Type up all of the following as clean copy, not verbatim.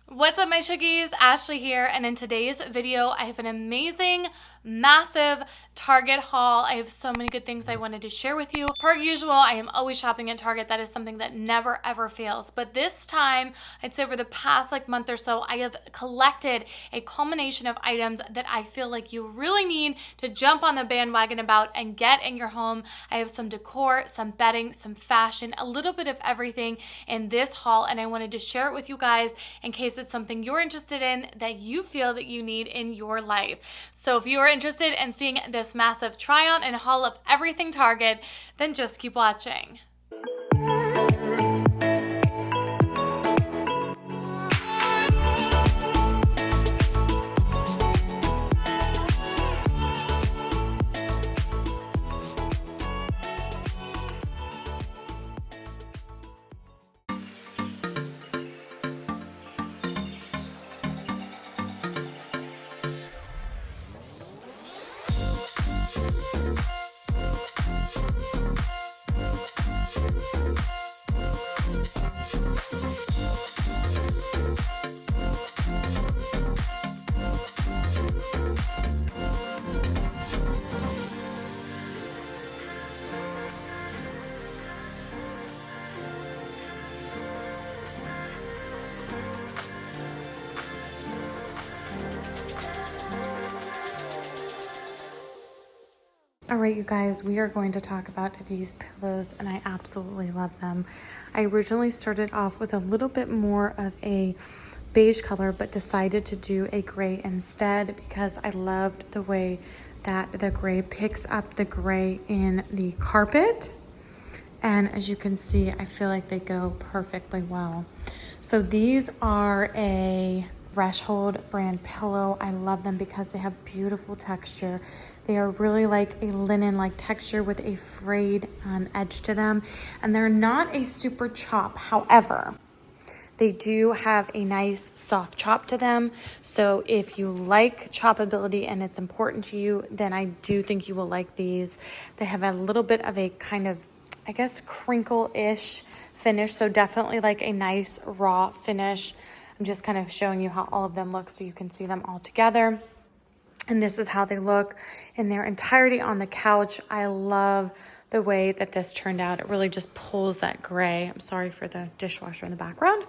What's up, my Shuggies? Ashley here, and in today's video I have an amazing massive Target haul. I have so many good things I wanted to share with you. Per usual, I am always shopping at Target. That is something that never ever fails, but this time, I'd say over the past month or so, I have collected a culmination of items that I feel like you really need to jump on the bandwagon about and get in your home. I have some decor, some bedding, some fashion, a little bit of everything in this haul, and I wanted to share it with you guys in case it's something you're interested in that you feel that you need in your life. So if you are interested in seeing this massive try on and haul of everything Target, then just keep watching. All right, you guys, we are going to talk about these pillows, and I absolutely love them. I originally started off with a little bit more of a beige color, but decided to do a gray instead because I loved the way that the gray picks up the gray in the carpet. And as you can see, I feel like they go perfectly well. So these are a Threshold brand pillow. I love them because they have beautiful texture. They are really like a linen-like texture with a frayed edge to them, and they're not a super chop. However, they do have a nice soft chop to them. So if you like chopability and it's important to you, then I do think you will like these. They have a little bit of a kind of, I guess, crinkle-ish finish. So definitely like a nice raw finish. I'm just kind of showing you how all of them look so you can see them all together. And this is how they look in their entirety on the couch. I love the way that this turned out. It really just pulls that gray. I'm sorry for the dishwasher in the background.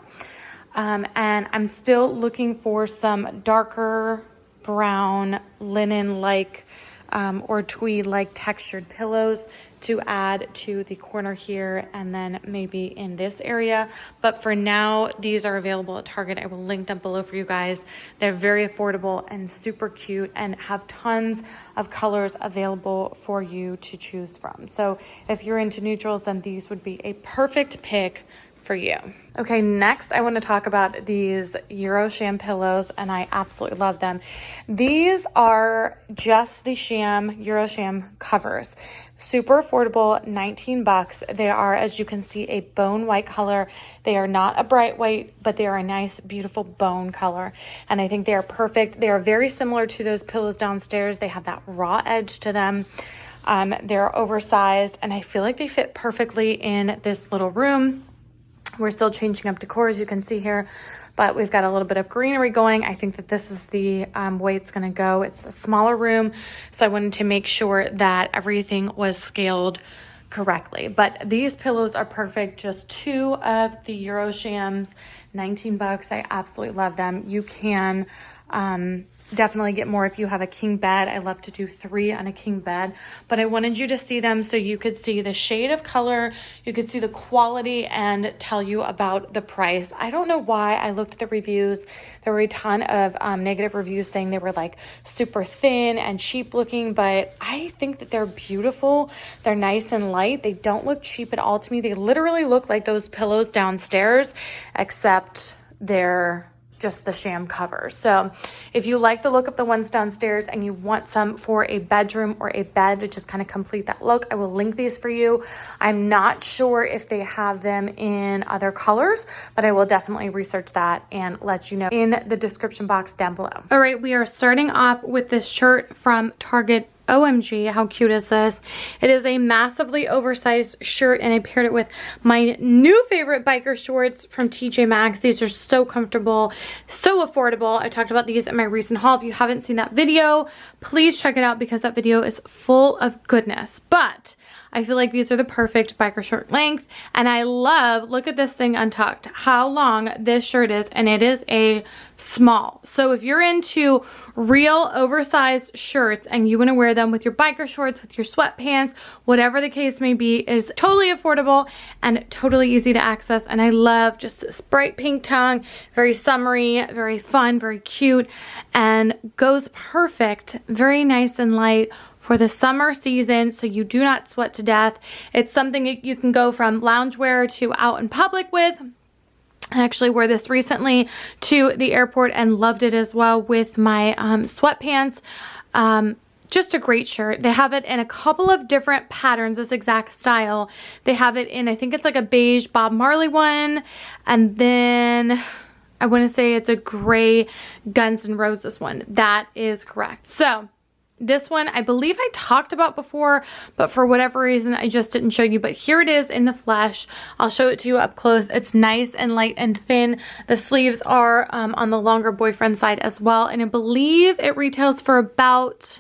And I'm still looking for some darker brown linen-like or tweed-like textured pillows to add to the corner here and then maybe in this area. But for now, these are available at Target. I will link them below for you guys. They're very affordable and super cute and have tons of colors available for you to choose from. So if you're into neutrals, then these would be a perfect pick for you. Okay, next I want to talk about these Euro sham pillows, and I absolutely love them. These are just the Euro sham covers. Super affordable, 19 bucks. They are, as you can see, a bone white color. They are not a bright white, but they are a nice, beautiful bone color. And I think they are perfect. They are very similar to those pillows downstairs. They have that raw edge to them. They're oversized, and I feel like they fit perfectly in this little room. We're still changing up decor, as you can see here, but we've got a little bit of greenery going. I think that this is the way it's going to go. It's a smaller room, so I wanted to make sure that everything was scaled correctly. But these pillows are perfect. Just two of the Euro shams, 19 bucks. I absolutely love them. You can definitely get more if you have a king bed. I love to do 3 on a king bed, but I wanted you to see them so you could see the shade of color, you could see the quality, and tell you about the price. I don't know why I looked at the reviews. There were a ton of negative reviews saying they were like super thin and cheap looking, but I think that they're beautiful. They're nice and light. They don't look cheap at all to me. They literally look like those pillows downstairs, except they're just the sham covers. So if you like the look of the ones downstairs and you want some for a bedroom or a bed to just kind of complete that look, I will link these for you. I'm not sure if they have them in other colors, but I will definitely research that and let you know in the description box down below. All right, we are starting off with this shirt from Target OMG, how cute is this? It is a massively oversized shirt, and I paired it with my new favorite biker shorts from TJ Maxx. These are so comfortable, so affordable. I talked about these in my recent haul. If you haven't seen that video, please check it out because that video is full of goodness. But I feel like these are the perfect biker shirt length, and I love, look at this thing untucked, how long this shirt is, and it is a small. So if you're into real oversized shirts and you want to wear them with your biker shorts, with your sweatpants, whatever the case may be, it is totally affordable and totally easy to access. And I love just this bright pink tongue, very summery, very fun, very cute, and goes perfect, very nice and light for the summer season, so you do not sweat to death. It's something you can go from loungewear to out in public with. I actually wore this recently to the airport and loved it as well with my sweatpants. Just a great shirt. They have it in a couple of different patterns, this exact style. They have it in, I think it's like a beige Bob Marley one, and then I want to say it's a gray Guns N' Roses one. That is correct. So this one, I believe I talked about before, but for whatever reason, I just didn't show you. But here it is in the flesh. I'll show it to you up close. It's nice and light and thin. The sleeves are on the longer boyfriend side as well. And I believe it retails for about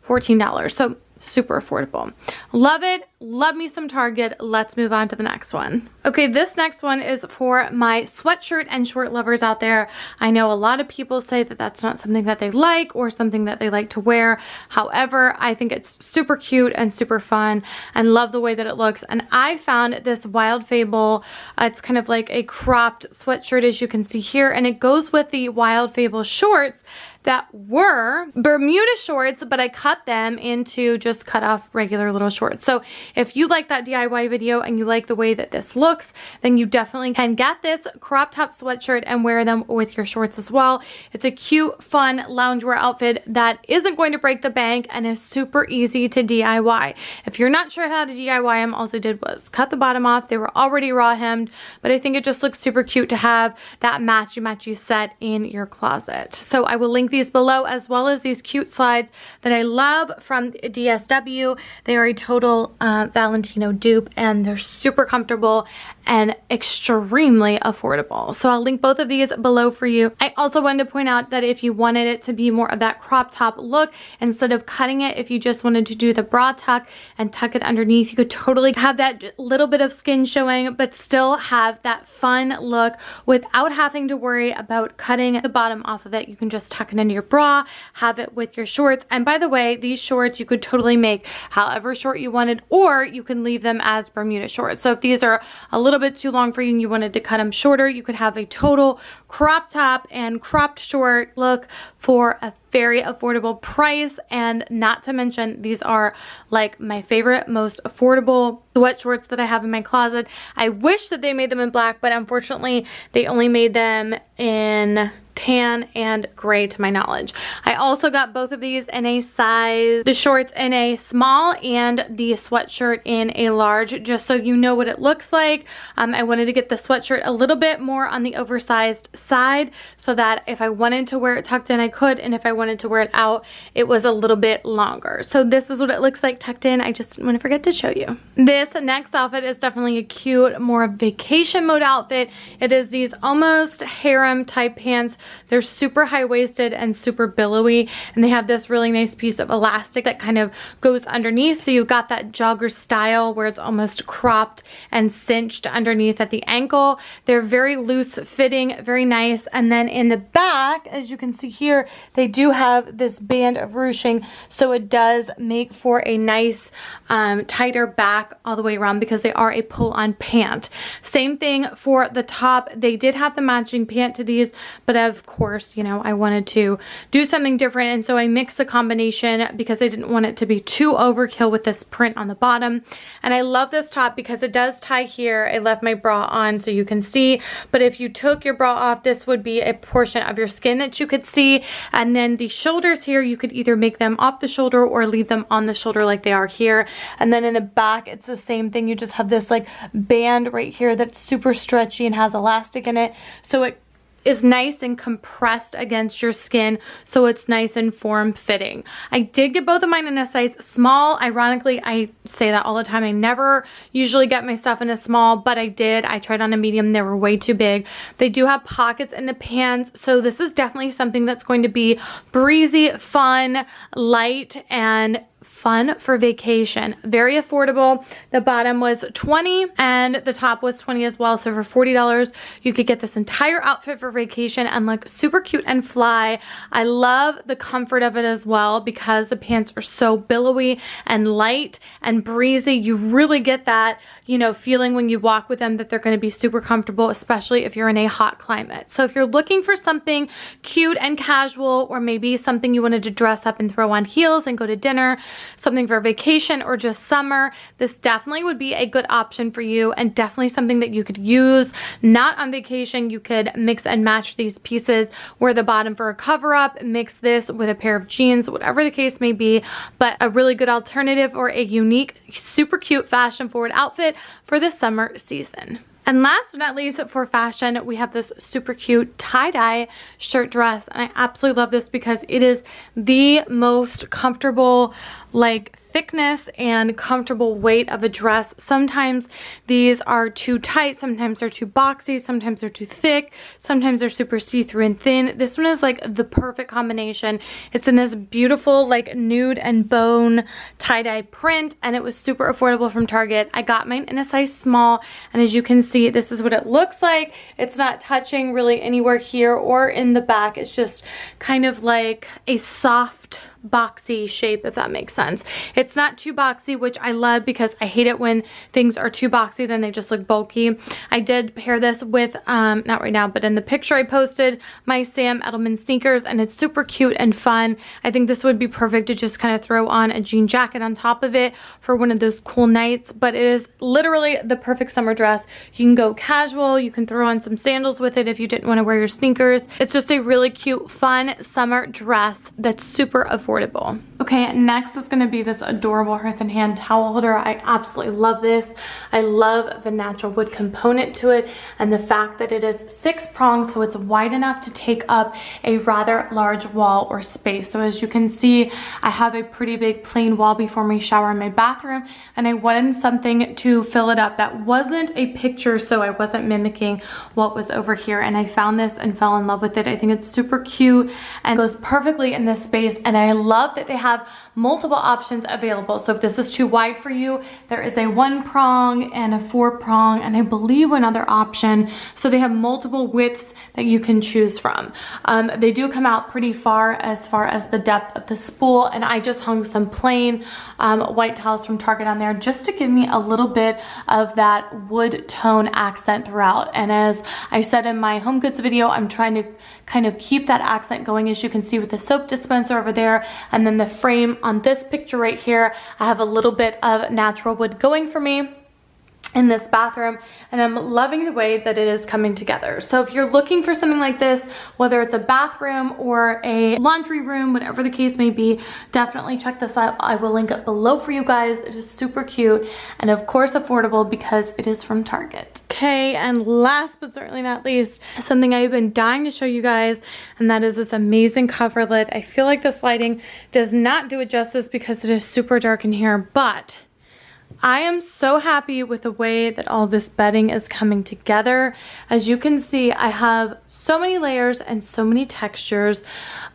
$14. So super affordable. Love it. Love me some Target. Let's move on to the next one. Okay, this next one is for my sweatshirt and short lovers out there. I know a lot of people say that that's not something that they like or something that they like to wear. However, I think it's super cute and super fun and love the way that it looks. And I found this Wild Fable, it's kind of like a cropped sweatshirt as you can see here, and it goes with the Wild Fable shorts that were Bermuda shorts, but I cut them into just cut off regular little shorts. So if you like that DIY video and you like the way that this looks, then you definitely can get this crop top sweatshirt and wear them with your shorts as well. It's a cute, fun loungewear outfit that isn't going to break the bank and is super easy to DIY. If you're not sure how to DIY them, all I did was cut the bottom off. They were already raw hemmed, but I think it just looks super cute to have that matchy set in your closet. So I will link these below, as well as these cute slides that I love from DSW. They are a total Valentino dupe, and they're super comfortable and extremely affordable. So I'll link both of these below for you. I also wanted to point out that if you wanted it to be more of that crop top look, instead of cutting it, if you just wanted to do the bra tuck and tuck it underneath, you could totally have that little bit of skin showing, but still have that fun look without having to worry about cutting the bottom off of it. You can just tuck it into your bra, have it with your shorts. And by the way, these shorts you could totally make however short you wanted, or you can leave them as Bermuda shorts. So if these are a little bit too long for you and you wanted to cut them shorter, you could have a total crop top and cropped short look for a very affordable price. And not to mention, these are like my favorite, most affordable sweat shorts that I have in my closet. I wish that they made them in black, but unfortunately they only made them in tan and gray to my knowledge. I also got both of these in a size, the shorts in a small and the sweatshirt in a large, just so you know what it looks like. I wanted to get the sweatshirt a little bit more on the oversized side so that if I wanted to wear it tucked in, I could, and if I wanted to wear it out, it was a little bit longer. So this is what it looks like tucked in. I just didn't want to forget to show you. This next outfit is definitely a cute, more vacation mode outfit. It is these almost harem type pants. They're super high-waisted and super billowy, and they have this really nice piece of elastic that kind of goes underneath, so you've got that jogger style where it's almost cropped and cinched underneath at the ankle. They're very loose fitting, very nice. And then in the back, as you can see here, they do have this band of ruching, so it does make for a nice tighter back all the way around because they are a pull-on pant. Same thing for the top. They did have the matching pant to these, but of course, you know, I wanted to do something different, and so I mixed the combination because I didn't want it to be too overkill with this print on the bottom. And I love this top because it does tie here. I left my bra on so you can see, but if you took your bra off, this would be a portion of your skin that you could see. And then the shoulders here, you could either make them off the shoulder or leave them on the shoulder like they are here. And then in the back, it's the same thing. You just have this like band right here that's super stretchy and has elastic in it, so it is nice and compressed against your skin, so it's nice and form-fitting. I did get both of mine in a size small. Ironically, I say that all the time. I never usually get my stuff in a small, but I did. I tried on a medium. They were way too big. They do have pockets in the pants, so this is definitely something that's going to be breezy, fun, light, and fun for vacation. Very affordable. The bottom was $20 and the top was $20 as well. So for $40, you could get this entire outfit for vacation and look super cute and fly. I love the comfort of it as well because the pants are so billowy and light and breezy. You really get that, you know, feeling when you walk with them that they're going to be super comfortable, especially if you're in a hot climate. So if you're looking for something cute and casual, or maybe something you wanted to dress up and throw on heels and go to dinner, something for vacation or just summer, this definitely would be a good option for you, and definitely something that you could use not on vacation. You could mix and match these pieces, wear the bottom for a cover up, mix this with a pair of jeans, whatever the case may be, but a really good alternative or a unique, super cute, fashion forward outfit for the summer season. And last but not least, for fashion, we have this super cute tie-dye shirt dress. And I absolutely love this because it is the most comfortable, like, thickness and comfortable weight of a dress. Sometimes these are too tight, sometimes they're too boxy, sometimes they're too thick, sometimes they're super see-through and thin. This one is like the perfect combination. It's in this beautiful like nude and bone tie-dye print, and it was super affordable from Target. I got mine in a size small, and as you can see, this is what it looks like. It's not touching really anywhere here or in the back. It's just kind of like a soft boxy shape, if that makes sense. It's not too boxy, which I love because I hate it when things are too boxy, then they just look bulky. I did pair this with, not right now, but in the picture I posted, my Sam Edelman sneakers, and it's super cute and fun. I think this would be perfect to just kind of throw on a jean jacket on top of it for one of those cool nights, but it is literally the perfect summer dress. You can go casual, you can throw on some sandals with it if you didn't want to wear your sneakers. It's just a really cute, fun summer dress that's super affordable. Okay, next is going to be this adorable Hearth and Hand towel holder. I absolutely love this. I love the natural wood component to it and the fact that it is 6 prongs, so it's wide enough to take up a rather large wall or space. So as you can see, I have a pretty big plain wall before my shower in my bathroom, and I wanted something to fill it up that wasn't a picture, so I wasn't mimicking what was over here, and I found this and fell in love with it. I think it's super cute and goes perfectly in this space, and I love that they have multiple options available. So if this is too wide for you, there is a 1 prong and a 4 prong, and I believe another option. So they have multiple widths that you can choose from. They do come out pretty far as the depth of the spool, and I just hung some plain white towels from Target on there just to give me a little bit of that wood tone accent throughout. And as I said in my home goods video, I'm trying to kind of keep that accent going, as you can see with the soap dispenser over there, and then the frame on this picture right here. I have a little bit of natural wood going for me in this bathroom, and I'm loving the way that it is coming together. So if you're looking for something like this, whether it's a bathroom or a laundry room, whatever the case may be, definitely check this out. I will link it below for you guys. It is super cute and of course affordable because it is from Target. Okay, and last but certainly not least, something I've been dying to show you guys, and that is this amazing coverlet. I feel like this lighting does not do it justice because it is super dark in here, but I am so happy with the way that all this bedding is coming together. As you can see, I have so many layers and so many textures.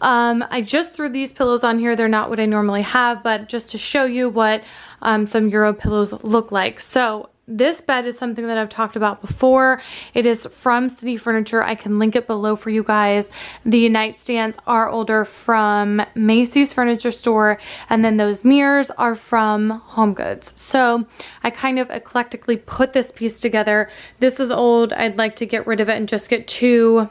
I just threw these pillows on here. They're not what I normally have, but just to show you what some Euro pillows look like. So this bed is something that I've talked about before. It is from City Furniture. I can link it below for you guys. The nightstands are older from Macy's Furniture Store, and then those mirrors are from Home Goods. So I kind of eclectically put this piece together. This is old. I'd like to get rid of it and just get 2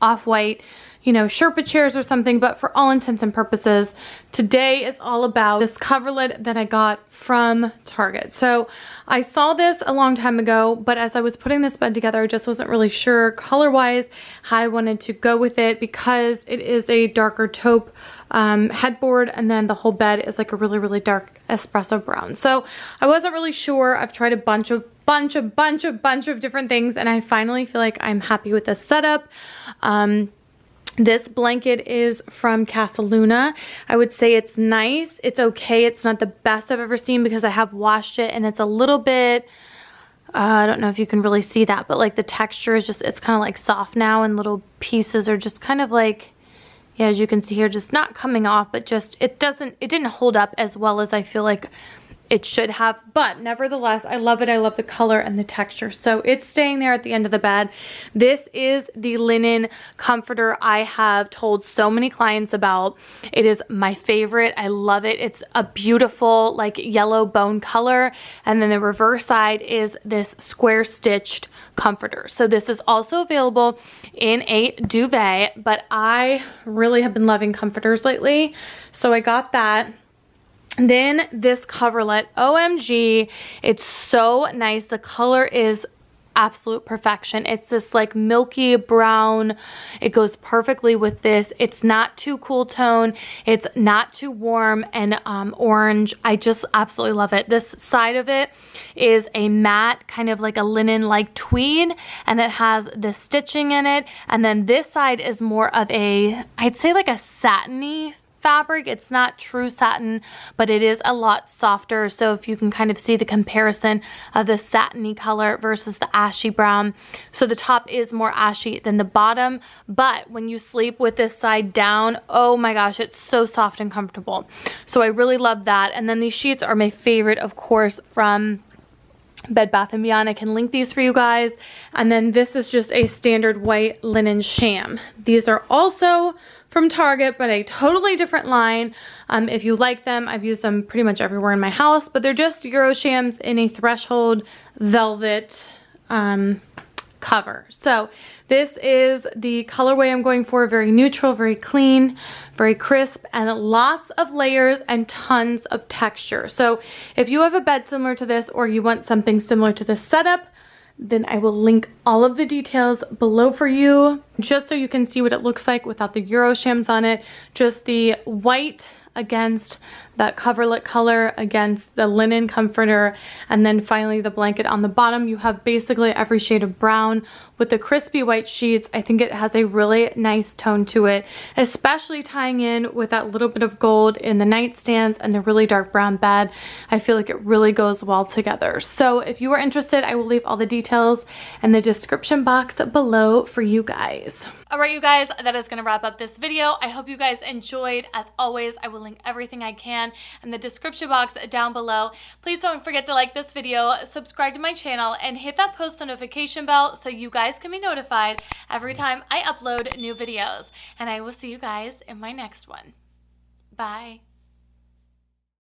off-white you know, Sherpa chairs or something, but for all intents and purposes, today is all about this coverlet that I got from Target. So I saw this a long time ago, but as I was putting this bed together, I just wasn't really sure color-wise how I wanted to go with it, because it is a darker taupe headboard, and then the whole bed is like a really, really dark espresso brown. So I wasn't really sure. I've tried a bunch of different things, and I finally feel like I'm happy with this setup. This blanket is from Casaluna. I would say it's nice. It's okay. It's not the best I've ever seen because I have washed it and it's a little bit, I don't know if you can really see that, but like the texture is just, it's kind of like soft now, and little pieces are just kind of like, yeah, as you can see here, just not coming off, but just, it didn't hold up as well as I feel like it should have, but nevertheless, I love it. I love the color and the texture. So it's staying there at the end of the bed. This is the linen comforter I have told so many clients about. It is my favorite. I love it. It's a beautiful like yellow bone color. And then the reverse side is this square stitched comforter. So this is also available in a duvet, but I really have been loving comforters lately. So I got that. Then this coverlet, OMG, it's so nice. The color is absolute perfection. It's this like milky brown. It goes perfectly with this. It's not too cool tone. It's not too warm and orange. I just absolutely love it. This side of it is a matte, kind of like a linen like tweed, and it has the stitching in it. And then this side is more of a, I'd say like a satiny fabric. It's not true satin, but it is a lot softer. So if you can kind of see the comparison of the satiny color versus the ashy brown. So the top is more ashy than the bottom, but when you sleep with this side down, oh my gosh, it's so soft and comfortable. So I really love that. And then these sheets are my favorite, of course, from Bed Bath & Beyond. I can link these for you guys. And then this is just a standard white linen sham. These are also from Target, but a totally different line. If you like them, I've used them pretty much everywhere in my house, but they're just Euro shams in a threshold velvet cover. So this is the colorway I'm going for. Very neutral, very clean, very crisp, and lots of layers and tons of texture. So if you have a bed similar to this, or you want something similar to this setup, then I will link all of the details below for you, just so you can see what it looks like without the Euro shams on it. Just the white against that coverlet color against the linen comforter, and then finally the blanket on the bottom. You have basically every shade of brown with the crispy white sheets. I think it has a really nice tone to it, especially tying in with that little bit of gold in the nightstands and the really dark brown bed. I feel like it really goes well together. So if you are interested, I will leave all the details in the description box below for you guys. All right, you guys, that is going to wrap up this video. I hope you guys enjoyed. As always, I will link everything I can in the description box down below. Please don't forget to like this video, subscribe to my channel, and hit that post notification bell so you guys can be notified every time I upload new videos. And I will see you guys in my next one. Bye.